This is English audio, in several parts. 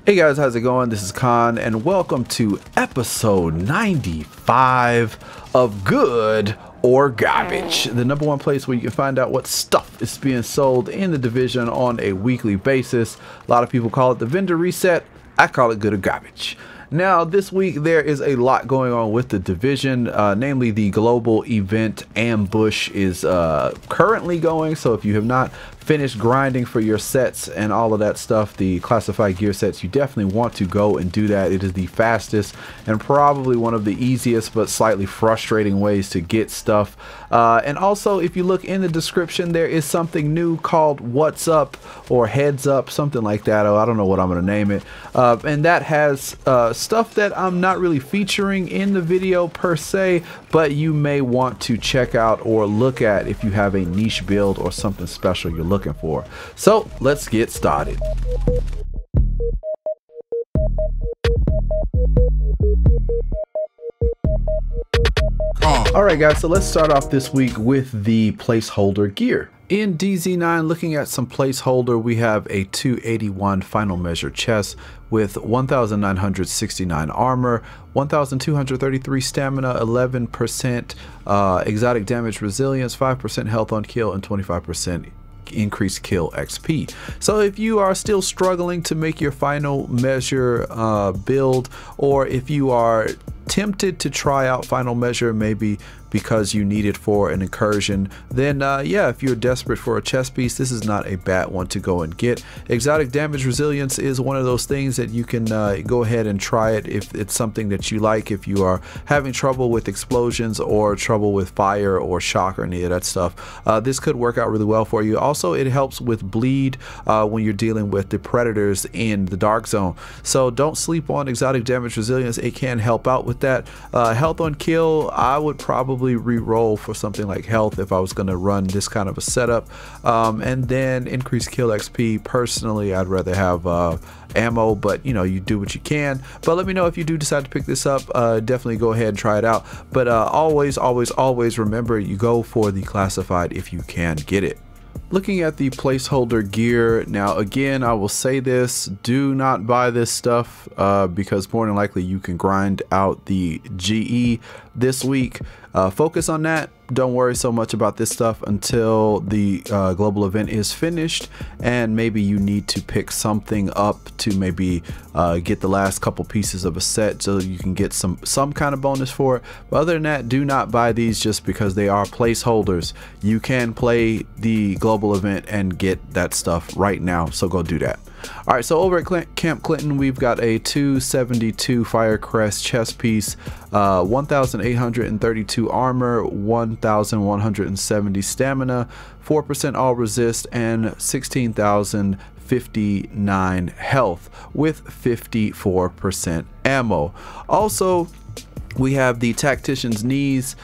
Hey guys, how's it going? This is Khan and welcome to episode 95 of Good or Garbage, the #1 place where you can find out what stuff is being sold in the division on a weekly basis. A lot of people call it the vendor reset. I call it Good or Garbage. Now, this week there is a lot going on with the division, namely the global event Ambush is currently going. So if you have not finished grinding for your sets and all of that stuff, the classified gear sets, you definitely want to go and do that. It is the fastest and probably one of the easiest but slightly frustrating ways to get stuff. And also, if you look in the description, there is something new called What's Up or Heads Up, something like that. Oh, I don't know what I'm going to name it. And that has stuff that I'm not really featuring in the video per se, but you may want to check out or look at if you have a niche build or something special you're looking for. So let's get started. Alright guys, so let's start off this week with the placeholder gear. In DZ9, looking at some placeholder, we have a 281 final measure chest with 1,969 armor, 1,233 stamina, 11% exotic damage resilience, 5% health on kill, and 25% increased kill XP. So if you are still struggling to make your final measure build, or if you are tempted to try out final measure maybe because you need it for an incursion, then yeah, if you're desperate for a chest piece, this is not a bad one to go and get. Exotic damage resilience is one of those things that you can go ahead and try it if it's something that you like. If you are having trouble with explosions or trouble with fire or shock or any of that stuff, this could work out really well for you. Also, it helps with bleed when you're dealing with the predators in the dark zone. So don't sleep on exotic damage resilience. It can help out with that. Health on kill, I would probably re-roll for something like health if I was going to run this kind of a setup. And then increased kill XP, personally I'd rather have ammo, but you know, you do what you can. But let me know if you do decide to pick this up. Definitely go ahead and try it out, but always remember, you go for the classified if you can get it. Looking at the placeholder gear, now again, I will say this, do not buy this stuff because more than likely you can grind out the GE this week. Focus on that. Don't worry so much about this stuff until the global event is finished, and maybe you need to pick something up to maybe get the last couple pieces of a set so you can get some kind of bonus for it. But other than that, do not buy these just because they are placeholders. You can play the global event and get that stuff right now, so go do that. All right, so over at Camp Clinton, we've got a 272 Firecrest chest piece, 1,832 armor, 1,170 stamina, 4% all resist, and 16,059 health with 54% ammo. Also, we have the Tactician's knees.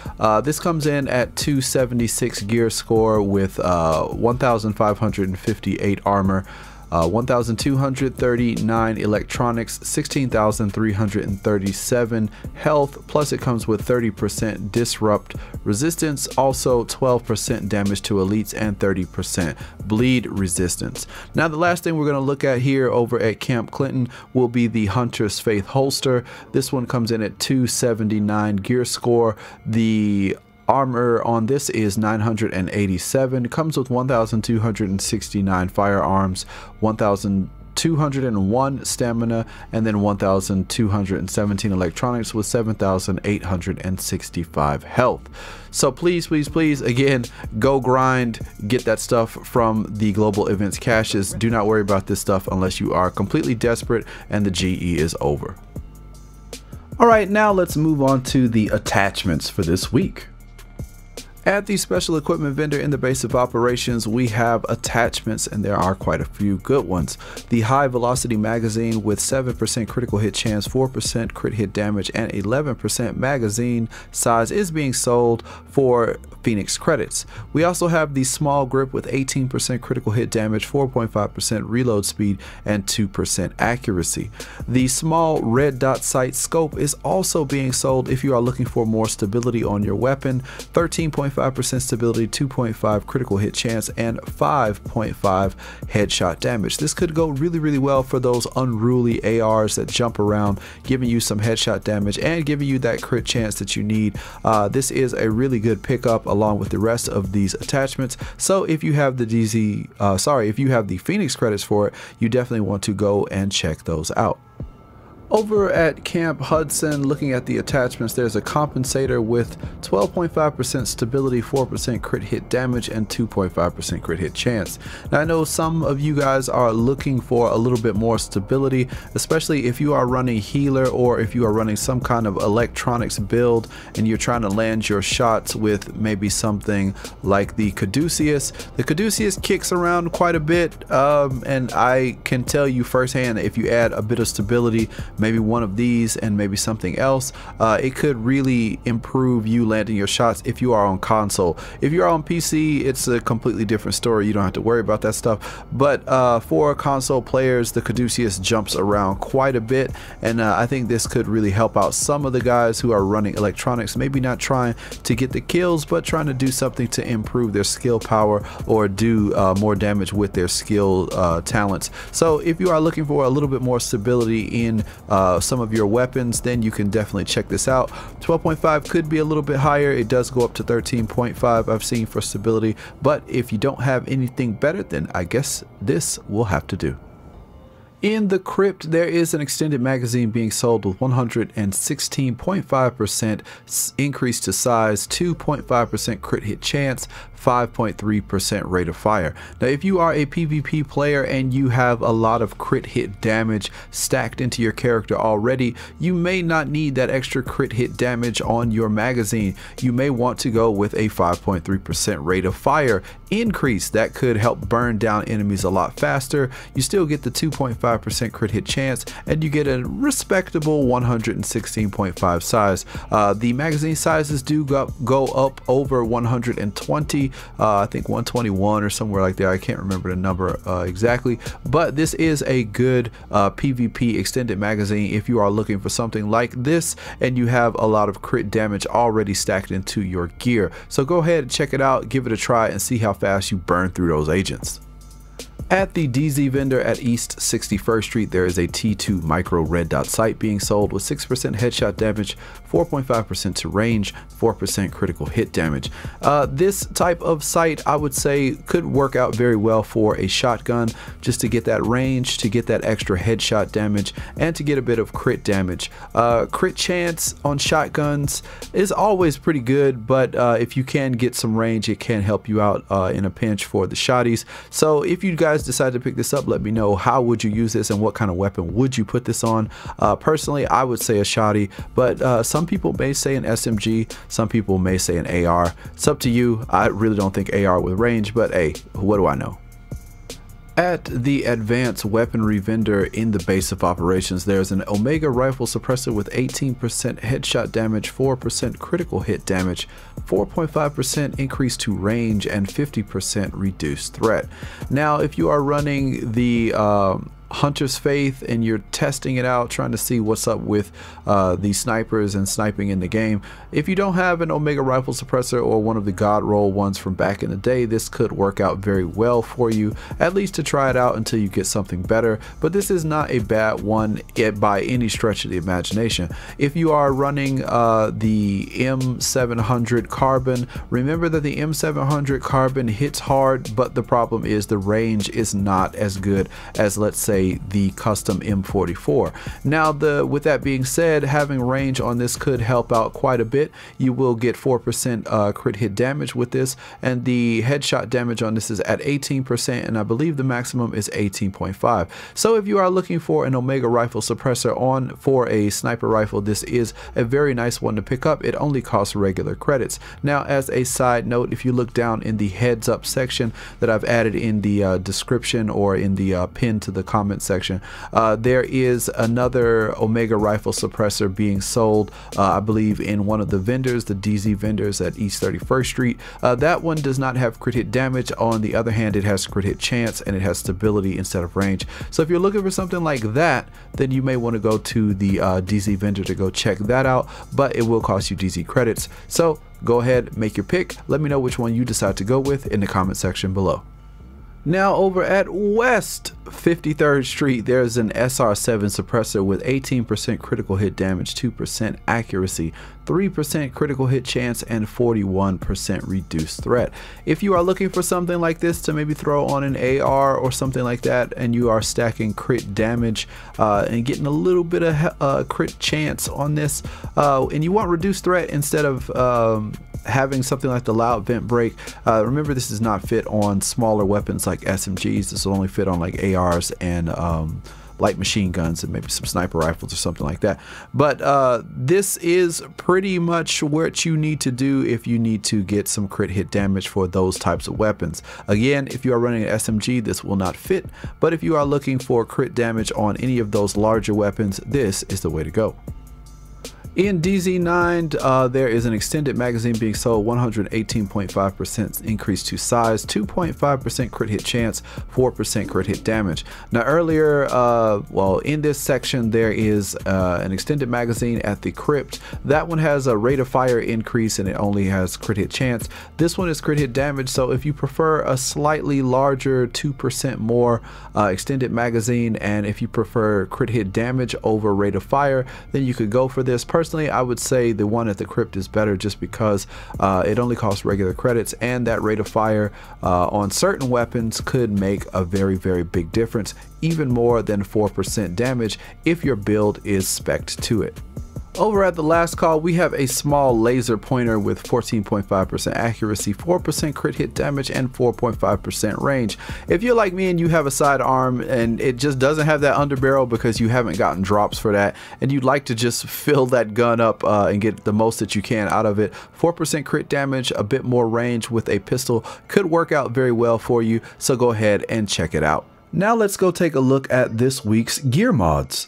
This comes in at 276 gear score with 1,558 armor, 1,239 electronics, 16,337 health, plus it comes with 30% disrupt resistance, also 12% damage to elites, and 30% bleed resistance. Now the last thing we're going to look at here over at Camp Clinton will be the Hunter's Faith holster. This one comes in at 279 gear score. The armor on this is 987. It comes with 1,269 firearms, 1,201 stamina, and then 1,217 electronics with 7,865 health. So please, again, go grind, get that stuff from the global events caches. Do not worry about this stuff unless you are completely desperate and the GE is over. All right, now let's move on to the attachments for this week. At the special equipment vendor in the base of operations, we have attachments, and there are quite a few good ones. The high velocity magazine with 7% critical hit chance, 4% crit hit damage, and 11% magazine size is being sold for Phoenix credits. We also have the small grip with 18% critical hit damage, 4.5% reload speed, and 2% accuracy. The small red dot sight scope is also being sold if you are looking for more stability on your weapon. 13.5 2.5% stability, 2.5 critical hit chance, and 5.5 headshot damage. This could go really well for those unruly ARs that jump around, giving you some headshot damage and giving you that crit chance that you need. This is a really good pickup along with the rest of these attachments. So if you have the if you have the Phoenix credits for it, you definitely want to go and check those out. Over at Camp Hudson, looking at the attachments, there's a Compensator with 12.5% stability, 4% crit hit damage, and 2.5% crit hit chance. Now I know some of you guys are looking for a little bit more stability, especially if you are running healer or if you are running some kind of electronics build and you're trying to land your shots with maybe something like the Caduceus. The Caduceus kicks around quite a bit, and I can tell you firsthand that if you add a bit of stability, maybe one of these and maybe something else, it could really improve you landing your shots if you are on console. If you're on PC, it's a completely different story. You don't have to worry about that stuff, but for console players, the Caduceus jumps around quite a bit, and I think this could really help out some of the guys who are running electronics, maybe not trying to get the kills but trying to do something to improve their skill power or do more damage with their skill talents. So if you are looking for a little bit more stability in some of your weapons, then you can definitely check this out. 12.5 could be a little bit higher. It does go up to 13.5 I've seen for stability, but if you don't have anything better, then I guess this will have to do. In the crypt, there is an extended magazine being sold with 116.5% increase to size, 2.5% crit hit chance, 5.3% rate of fire. Now if you are a PvP player and you have a lot of crit hit damage stacked into your character already, you may not need that extra crit hit damage on your magazine. You may want to go with a 5.3% rate of fire increase. That could help burn down enemies a lot faster. You still get the 2.5% crit hit chance and you get a respectable 116.5 size. The magazine sizes do go up over 120, I think 121 or somewhere like that. I can't remember the number exactly, but this is a good PvP extended magazine if you are looking for something like this and you have a lot of crit damage already stacked into your gear. So go ahead and check it out, give it a try, and see how fast you burn through those agents. At the DZ vendor at East 61st Street, there is a T2 Micro red dot sight being sold with 6% headshot damage, 4.5% to range, 4% critical hit damage. This type of sight, I would say, could work out very well for a shotgun, just to get that range, to get that extra headshot damage, and to get a bit of crit damage. Crit chance on shotguns is always pretty good, but if you can get some range, it can help you out in a pinch for the shotties. So if you guys decide to pick this up, let me know how would you use this and what kind of weapon would you put this on. Personally, I would say a shotty, but some people may say an SMG, some people may say an AR. It's up to you. I really don't think AR with range, but hey, what do I know? At the advanced weaponry vendor in the base of operations, there's an Omega rifle suppressor with 18% headshot damage, 4% critical hit damage, 4.5% increase to range, and 50% reduced threat. Now, if you are running the Hunter's Faith and you're testing it out, trying to see what's up with the snipers and sniping in the game, if you don't have an Omega rifle suppressor or one of the God roll ones from back in the day, this could work out very well for you, at least to try it out until you get something better. But this is not a bad one by any stretch of the imagination. If you are running the M700 Carbon, remember that the M700 Carbon hits hard, but the problem is the range is not as good as, let's say, the custom M44. Now, with that being said, having range on this could help out quite a bit. You will get 4% crit hit damage with this, and the headshot damage on this is at 18%, and I believe the maximum is 18.5. So if you are looking for an Omega rifle suppressor for a sniper rifle, this is a very nice one to pick up. It only costs regular credits. Now, as a side note, if you look down in the heads up section that I've added in the description or in the pin to the comment section, there is another Omega rifle suppressor being sold, I believe in one of the vendors, the DZ vendors at East 31st Street. That one does not have crit hit damage. On the other hand, it has crit hit chance and it has stability instead of range. So if you're looking for something like that, then you may want to go to the DZ vendor to go check that out, but it will cost you DZ credits. So Go ahead, make your pick. Let me know which one you decide to go with in the comment section below. Now over at West 53rd Street, there's an SR7 suppressor with 18% critical hit damage, 2% accuracy, 3% critical hit chance, and 41% reduced threat. If you are looking for something like this to maybe throw on an AR or something like that, and you are stacking crit damage and getting a little bit of crit chance on this, and you want reduced threat instead of having something like the loud vent break, remember this does not fit on smaller weapons like SMGs. This will only fit on like ARs and light machine guns and maybe some sniper rifles or something like that. But this is pretty much what you need to do if you need to get some crit hit damage for those types of weapons. Again, if you are running an SMG, this will not fit, but if you are looking for crit damage on any of those larger weapons, this is the way to go. In DZ9, there is an extended magazine being sold, 118.5% increase to size, 2.5% crit hit chance, 4% crit hit damage. Now earlier, well, in this section, there is an extended magazine at the crypt. That one has a rate of fire increase and it only has crit hit chance. This one is crit hit damage, so if you prefer a slightly larger 2% more extended magazine, and if you prefer crit hit damage over rate of fire, then you could go for this. Personally, I would say the one at the crypt is better just because it only costs regular credits, and that rate of fire on certain weapons could make a very big difference, even more than 4% damage if your build is spec'd to it. Over at the last call, we have a small laser pointer with 14.5% accuracy, 4% crit hit damage, and 4.5% range. If you're like me and you have a sidearm and it just doesn't have that underbarrel because you haven't gotten drops for that, and you'd like to just fill that gun up and get the most that you can out of it, 4% crit damage, a bit more range with a pistol could work out very well for you, so go ahead and check it out. Now let's go take a look at this week's gear mods.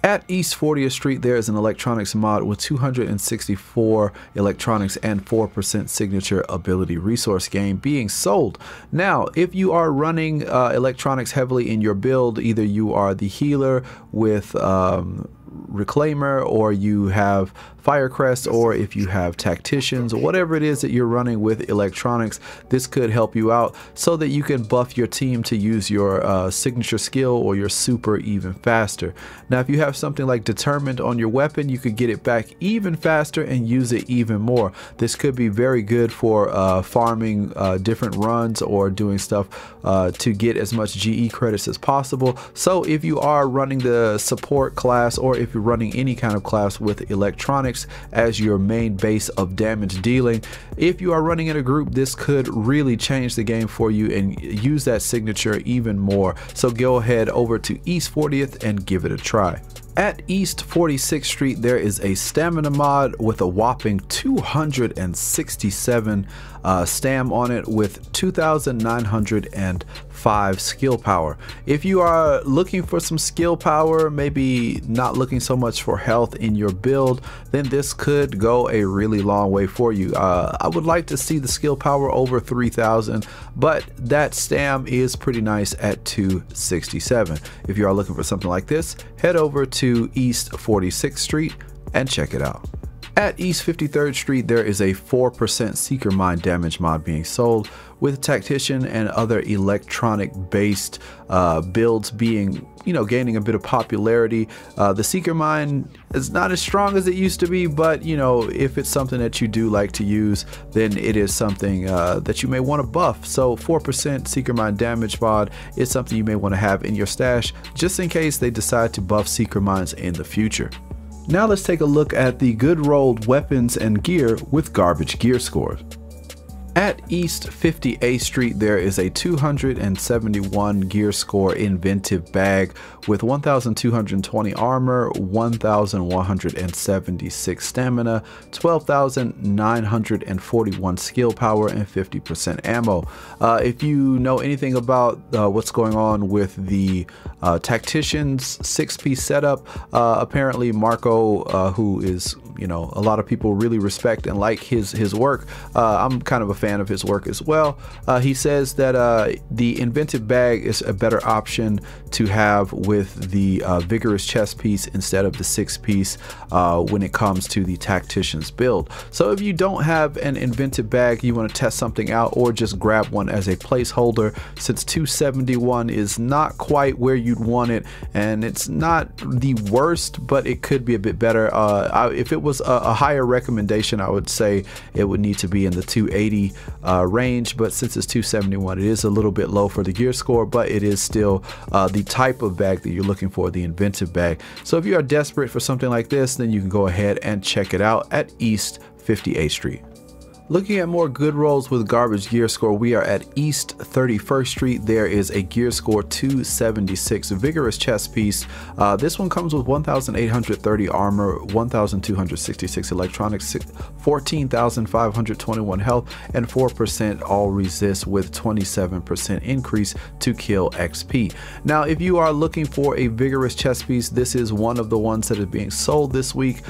At East 40th Street, there is an electronics mod with 264 electronics and 4% signature ability resource gain being sold. Now, if you are running electronics heavily in your build, either you are the healer with Reclaimer, or you have Firecrest, or if you have Tacticians, or whatever it is that you're running with electronics, this could help you out so that you can buff your team to use your signature skill or your super even faster. Now, if you have something like Determined on your weapon, you could get it back even faster and use it even more. This could be very good for farming different runs or doing stuff to get as much GE credits as possible. So if you are running the support class, or if you're running any kind of class with electronics as your main base of damage dealing, if you are running in a group, this could really change the game for you and use that signature even more. So go ahead over to East 40th and give it a try. At East 46th Street, there is a stamina mod with a whopping 267 stam on it with 2,905 skill power. If you are looking for some skill power, maybe not looking so much for health in your build, then this could go a really long way for you. I would like to see the skill power over 3,000, but that stam is pretty nice at 267. If you are looking for something like this, head over to East 46th Street and check it out. At East 53rd Street, there is a 4% Seeker Mine damage mod being sold, with Tactician and other electronic based builds being, gaining a bit of popularity. The Seeker Mine is not as strong as it used to be, but if it's something that you do like to use, then it is something that you may want to buff. So 4% Seeker Mine damage mod is something you may want to have in your stash just in case they decide to buff Seeker Mines in the future. Now let's take a look at the good rolled weapons and gear with garbage gear scores. At East 58th Street, there is a 271 gear score inventive bag with 1,220 armor, 1,176 stamina, 12,941 skill power, and 50% ammo. If you know anything about what's going on with the Tactician's 6-piece setup, apparently Marco, who is you know, a lot of people really respect and like his work. I'm kind of a fan of his work as well. He says that the inventive bag is a better option to have with the vigorous chest piece instead of the 6-piece when it comes to the Tactician's build. So if you don't have an inventive bag, you want to test something out, or just grab one as a placeholder, since 271 is not quite where you'd want it, and it's not the worst, but it could be a bit better. If it was a higher recommendation, I would say it would need to be in the 280 range, but since it's 271, it is a little bit low for the gear score, but it is still the type of bag that you're looking for, the inventive bag. So if you are desperate for something like this, then you can go ahead and check it out at East 58th Street. Looking at more good rolls with garbage gear score, we are at East 31st Street. There is a gear score 276 vigorous chest piece. This one comes with 1,830 armor, 1,266 electronics, 14,521 health, and 4% all resist with 27% increase to kill XP. Now, if you are looking for a vigorous chest piece, this is one of the ones that is being sold this week.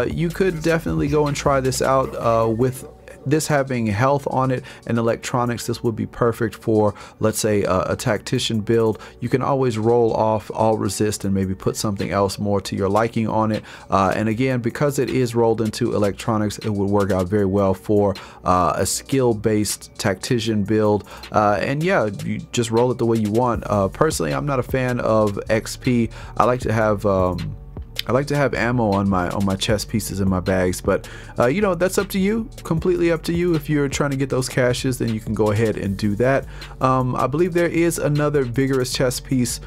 You could definitely go and try this out with this having health on it and electronics. This would be perfect for, let's say, a tactician build. You can always roll off all resist and maybe put something else more to your liking on it. And again, because it is rolled into electronics, it would work out very well for a skill-based tactician build. And yeah, you just roll it the way you want. Personally, I'm not a fan of XP. I like to have ammo on my chest pieces in my bags, but you know, that's up to you, completely up to you. If you're trying to get those caches, then you can go ahead and do that. I believe there is another vigorous chest piece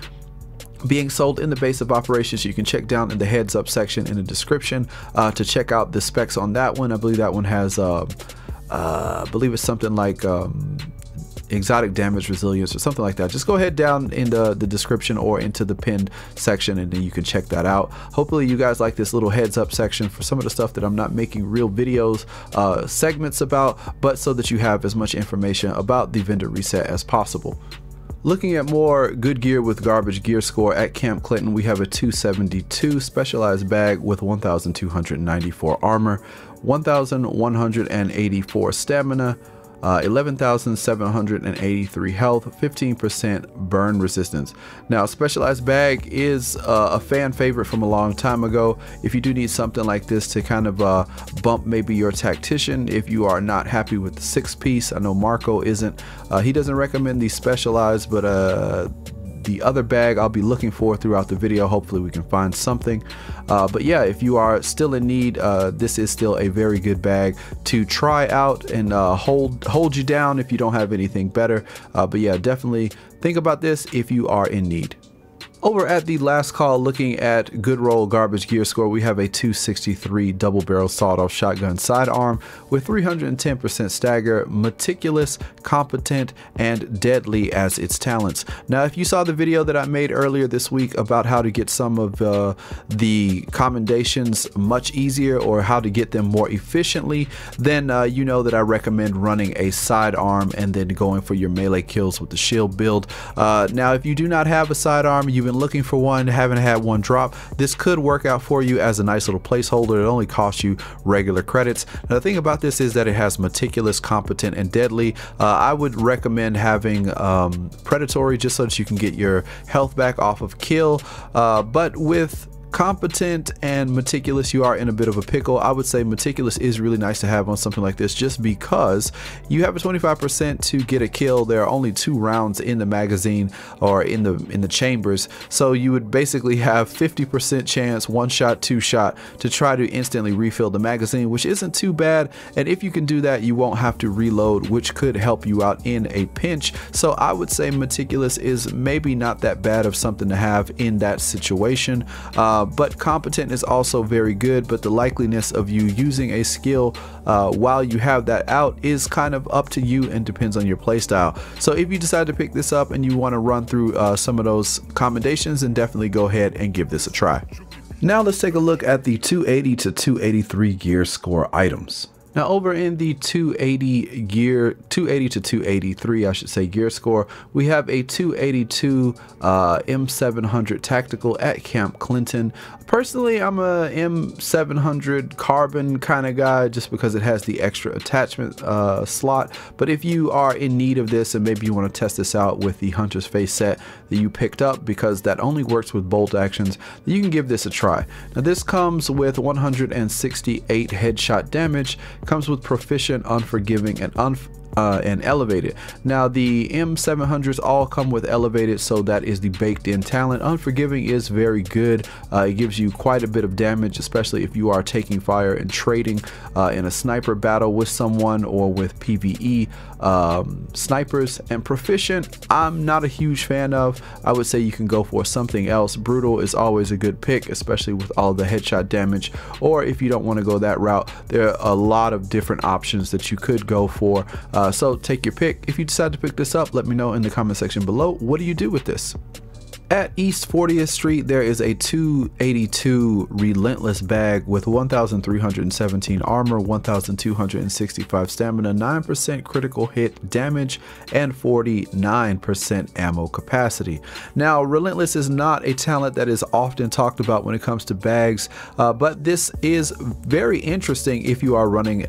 being sold in the base of operations. You can check down in the heads up section in the description to check out the specs on that one. I believe that one has I believe it's something like exotic damage resilience or something like that. Just go ahead down in the description or into the pinned section, and then you can check that out. Hopefully you guys like this little heads up section for some of the stuff that I'm not making real videos segments about, but so that you have as much information about the vendor reset as possible. Looking at more good gear with garbage gear score at Camp Clinton, we have a 272 specialized bag with 1,294 armor, 1,184 stamina, 11,783 health, 15% burn resistance. Now, specialized bag is a fan favorite from a long time ago. If you do need something like this to kind of bump maybe your tactician, if you are not happy with the 6-piece, I know Marco isn't. He doesn't recommend the specialized, but the other bag I'll be looking for throughout the video. Hopefully we can find something. But yeah, if you are still in need, this is still a very good bag to try out and hold you down if you don't have anything better. But yeah, definitely think about this if you are in need. Over at the last call, looking at good roll garbage gear score, we have a 263 double barrel sawed-off shotgun sidearm with 310% stagger, meticulous, competent, and deadly as its talents. Now, if you saw the video that I made earlier this week about how to get some of the commendations much easier, or how to get them more efficiently, then you know that I recommend running a sidearm and then going for your melee kills with the shield build. Now, if you do not have a sidearm, you've been looking for one, haven't had one drop, this could work out for you as a nice little placeholder. It only costs you regular credits. Now, the thing about this is that it has meticulous, competent, and deadly. I would recommend having predatory, just so that you can get your health back off of kill, but with competent and meticulous, you are in a bit of a pickle. I would say meticulous is really nice to have on something like this, just because you have a 25% to get a kill. There are only 2 rounds in the magazine, or in the chambers, so you would basically have 50% chance, 1 shot, 2 shot, to try to instantly refill the magazine, which isn't too bad. And if you can do that, you won't have to reload, which could help you out in a pinch. So I would say meticulous is maybe not that bad of something to have in that situation. But competent is also very good, but the likeliness of you using a skill while you have that out is kind of up to you and depends on your playstyle. So if you decide to pick this up and you want to run through some of those commendations, then definitely go ahead and give this a try. Now let's take a look at the 280 to 283 gear score items. Now over in the 280 to 283, I should say, gear score, we have a 282 M700 Tactical at Camp Clinton. Personally, I'm a M700 Carbon kind of guy just because it has the extra attachment slot. But if you are in need of this and maybe you want to test this out with the Hunter's Face set that you picked up, because that only works with bolt actions, you can give this a try. Now this comes with 168 headshot damage, comes with proficient, unforgiving, and elevated. Now the M700s all come with elevated, so that is the baked in talent. Unforgiving is very good. It gives you quite a bit of damage, especially if you are taking fire and trading in a sniper battle with someone or with PvE snipers. And proficient, I'm not a huge fan of. I would say you can go for something else. Brutal is always a good pick, especially with all the headshot damage. Or if you don't want to go that route, there are a lot of different options that you could go for. So take your pick. If you decide to pick this up, let me know in the comment section below. What do you do with this? At East 40th Street, there is a 282 Relentless bag with 1,317 armor, 1,265 stamina, 9% critical hit damage, and 49% ammo capacity. Now, Relentless is not a talent that is often talked about when it comes to bags, but this is very interesting if you are running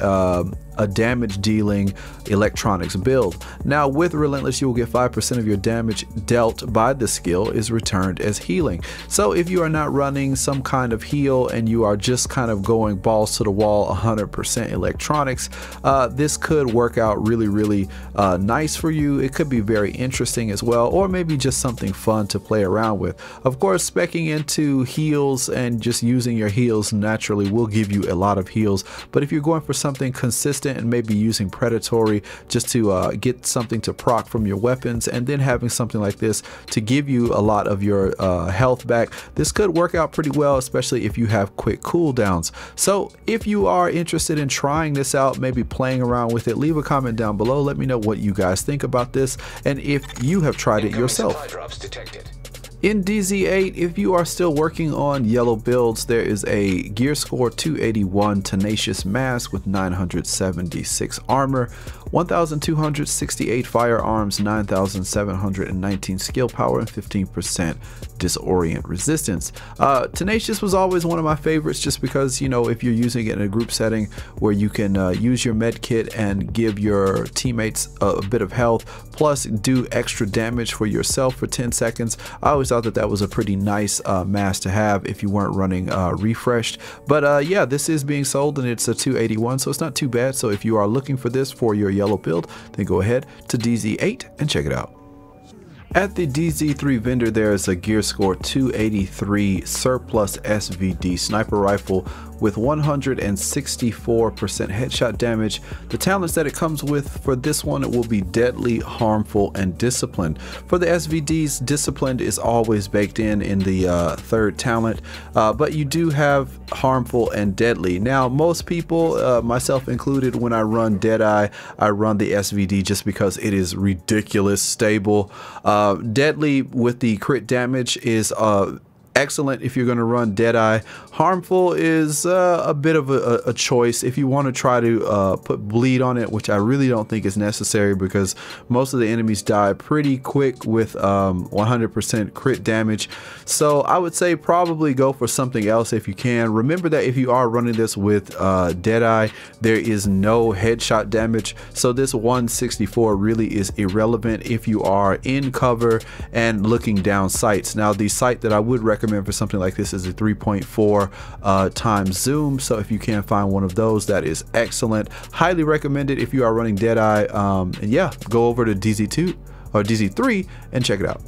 a damage dealing electronics build. Now with Relentless, you will get 5% of your damage dealt by the skill is returned as healing. So if you are not running some kind of heal and you are just kind of going balls to the wall 100% electronics, this could work out really nice for you. It could be very interesting as well, or maybe just something fun to play around with. Of course, speccing into heals and just using your heals naturally will give you a lot of heals, but if you're going for something consistent and maybe using predatory just to get something to proc from your weapons, and then having something like this to give you a lot of your health back, this could work out pretty well, especially if you have quick cooldowns. So if you are interested in trying this out, maybe playing around with it, leave a comment down below. Let me know what you guys think about this and if you have tried it yourself. In DZ8, if you are still working on yellow builds, there is a gear score 281 Tenacious Mask with 976 armor, 1,268 firearms, 9,719 skill power, and 15% disorient resistance. Tenacious was always one of my favorites just because, you know, if you're using it in a group setting where you can use your med kit and give your teammates a bit of health, plus do extra damage for yourself for 10 seconds. I always thought that was a pretty nice mask to have if you weren't running refreshed. But yeah, this is being sold and it's a 281, so it's not too bad. So if you are looking for this for your yellow build, then go ahead to DZ8 and check it out. At the DZ3 vendor, there is a gear score 283 Surplus SVD sniper rifle with 164% headshot damage. The talents that it comes with for this one, it will be deadly, harmful, and disciplined. For the SVDs, disciplined is always baked in the third talent, but you do have harmful and deadly. Now most people, myself included, when I run Deadeye, I run the SVD just because it is ridiculous stable. Deadly with the crit damage is excellent if you're going to run Deadeye. Harmful is a bit of a choice if you want to try to put bleed on it, which I really don't think is necessary because most of the enemies die pretty quick with 100% crit damage. So I would say probably go for something else if you can. Remember that if you are running this with Deadeye, there is no headshot damage, so this 164 really is irrelevant if you are in cover and looking down sights. Now the sight that I would recommend for something like this is a 3.4 times zoom, so if you can find one of those, that is excellent. Highly recommended if you are running Deadeye. And yeah, go over to DZ2 or DZ3 and check it out.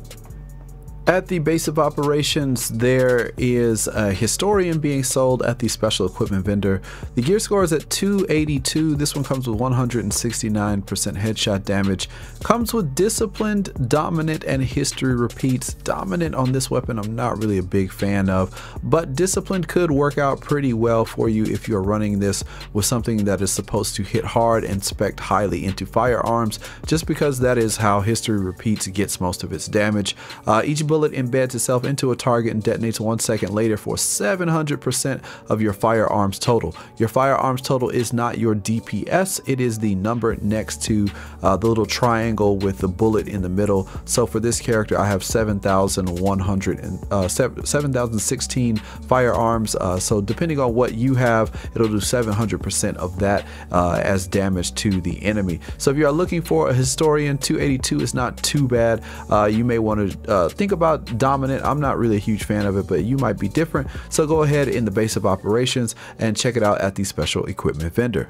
At the base of operations, there is a Historian being sold at the special equipment vendor. The gear score is at 282. This one comes with 169% headshot damage. Comes with Disciplined, Dominant, and History Repeats. Dominant on this weapon I'm not really a big fan of, but Disciplined could work out pretty well for you if you're running this with something that is supposed to hit hard and spec highly into firearms, just because that is how History Repeats gets most of its damage. Each bullet bullet embeds itself into a target and detonates 1 second later for 700% of your firearms total. Your firearms total is not your DPS, it is the number next to the little triangle with the bullet in the middle. So for this character, I have 7,016 firearms. So depending on what you have, it'll do 700% of that as damage to the enemy. So if you are looking for a historian, 282 is not too bad. You may want to think about dominant. I'm not really a huge fan of it, but you might be different. So go ahead in the base of operations and check it out at the special equipment vendor.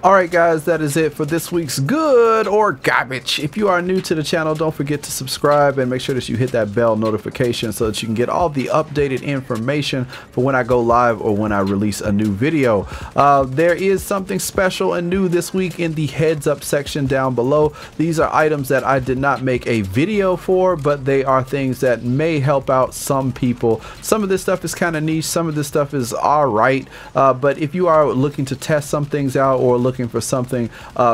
Alright guys, that is it for this week's Good or Garbage. If you are new to the channel, don't forget to subscribe and make sure that you hit that bell notification so that you can get all the updated information for when I go live or when I release a new video. There is something special and new this week in the heads up section down below. These are items that I did not make a video for, but they are things that may help out some people. Some of this stuff is kind of niche, some of this stuff is alright, but if you are looking to test some things out or looking for something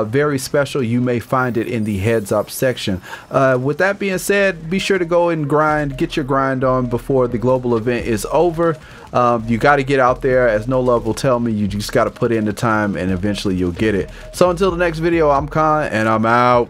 very special, you may find it in the heads up section. With that being said, be sure to go and grind, get your grind on before the global event is over. You got to get out there, as No Love will tell me. You just got to put in the time and eventually you'll get it. So until the next video, I'm Khan and I'm out.